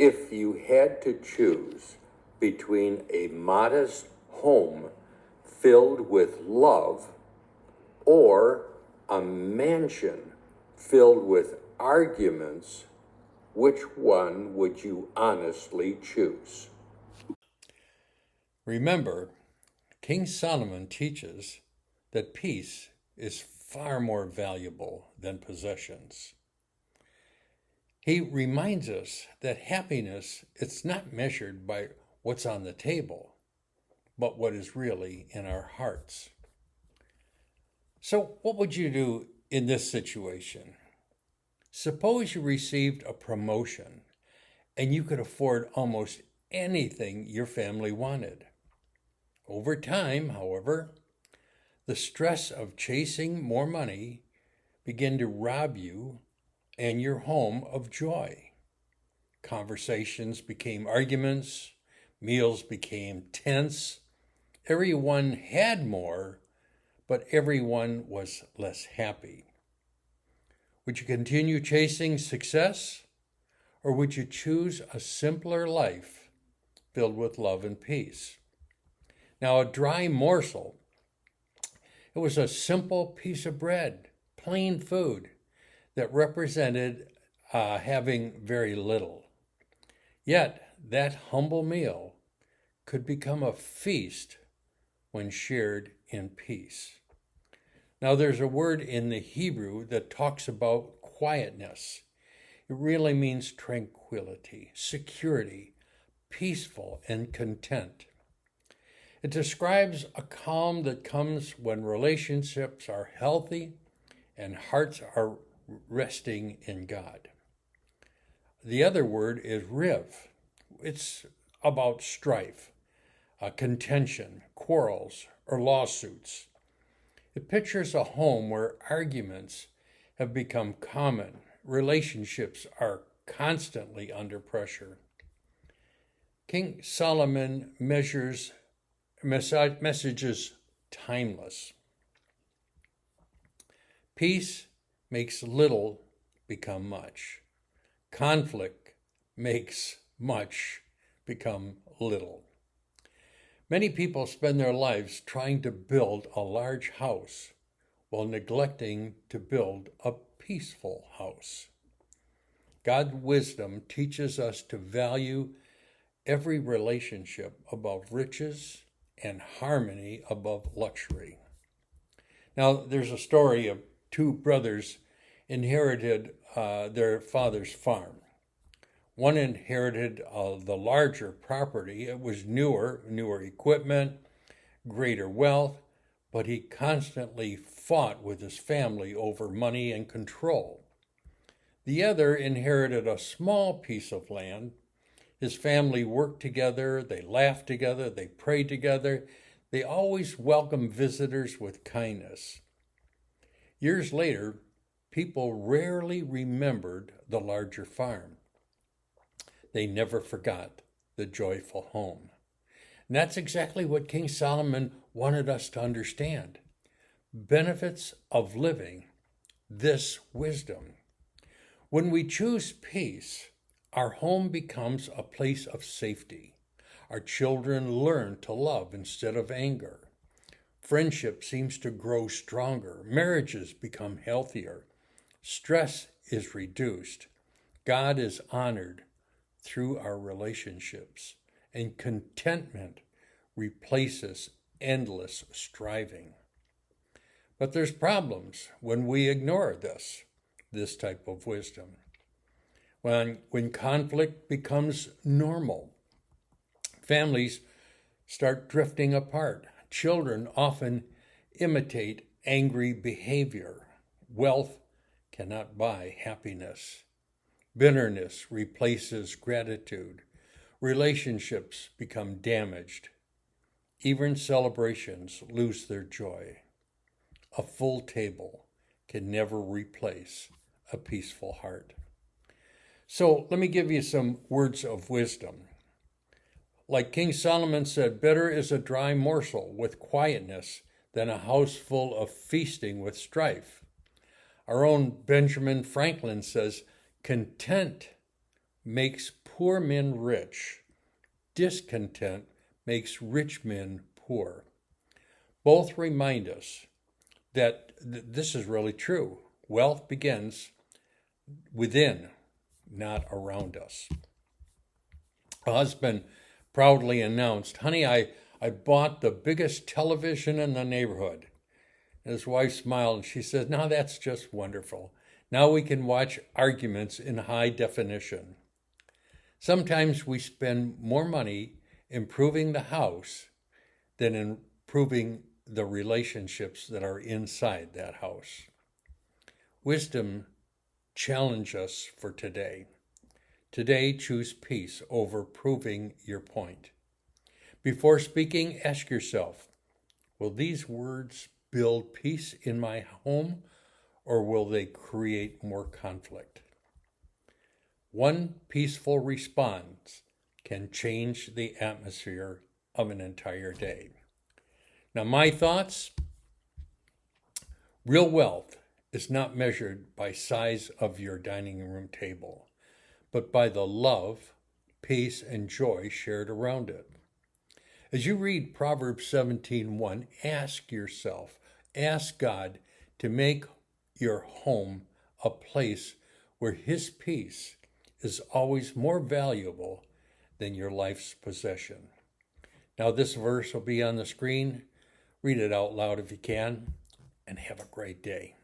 If you had to choose between a modest home filled with love or a mansion filled with arguments, which one would you honestly choose? Remember, King Solomon teaches that peace is far more valuable than possessions. He reminds us that happiness it's not measured by what's on the table, but what is really in our hearts. So, what would you do in this situation? Suppose you received a promotion and you could afford almost anything your family wanted. Over time, however, the stress of chasing more money began to rob you and your home of joy. Conversations became arguments, meals became tense. Everyone had more, but everyone was less happy. Would you continue chasing success, or would you choose a simpler life filled with love and peace? Now, a dry morsel, it was a simple piece of bread, plain food that represented having very little. Yet, that humble meal could become a feast when shared in peace. Now, there's a word in the Hebrew that talks about quietness. It really means tranquility, security, peaceful, and content. It describes a calm that comes when relationships are healthy and hearts are resting in God. The other word is riv. It's about strife, contention, quarrels, or lawsuits. It pictures a home where arguments have become common. Relationships are constantly under pressure. King Solomon messages timeless. Peace makes little become much. Conflict makes much become little. Many people spend their lives trying to build a large house while neglecting to build a peaceful house. God's wisdom teaches us to value every relationship above riches and harmony above luxury. Now, there's a story of two brothers inherited their father's farm. One inherited the larger property. It was newer equipment, greater wealth, but he constantly fought with his family over money and control. The other inherited a small piece of land. His family worked together, they laughed together, they prayed together. They always welcomed visitors with kindness. Years later, people rarely remembered the larger farm. They never forgot the joyful home. And that's exactly what King Solomon wanted us to understand. Benefits of living this wisdom. When we choose peace, our home becomes a place of safety. Our children learn to love instead of anger. Friendship seems to grow stronger. Marriages become healthier. Stress is reduced. God is honored through our relationships. And contentment replaces endless striving. But there's problems when we ignore this type of wisdom. When conflict becomes normal, families start drifting apart. Children often imitate angry behavior. Wealth cannot buy happiness. Bitterness replaces gratitude. Relationships become damaged. Even celebrations lose their joy. A full table can never replace a peaceful heart. So let me give you some words of wisdom. Like King Solomon said, better is a dry morsel with quietness than a house full of feasting with strife. Our own Benjamin Franklin says, content makes poor men rich. Discontent makes rich men poor. Both remind us that this is really true. Wealth begins within, not around us. A husband proudly announced, "Honey, I bought the biggest television in the neighborhood." And his wife smiled and she said, "Now that's just wonderful. Now we can watch arguments in high definition." Sometimes we spend more money improving the house than improving the relationships that are inside that house. Wisdom challenges us for today. Today, choose peace over proving your point. Before speaking, ask yourself, will these words build peace in my home, or will they create more conflict? One peaceful response can change the atmosphere of an entire day. Now, my thoughts: real wealth is not measured by size of your dining room table, but by the love, peace, and joy shared around it. As you read Proverbs 17:1, ask yourself, ask God to make your home a place where His peace is always more valuable than your life's possession. Now, this verse will be on the screen. Read it out loud if you can, and have a great day.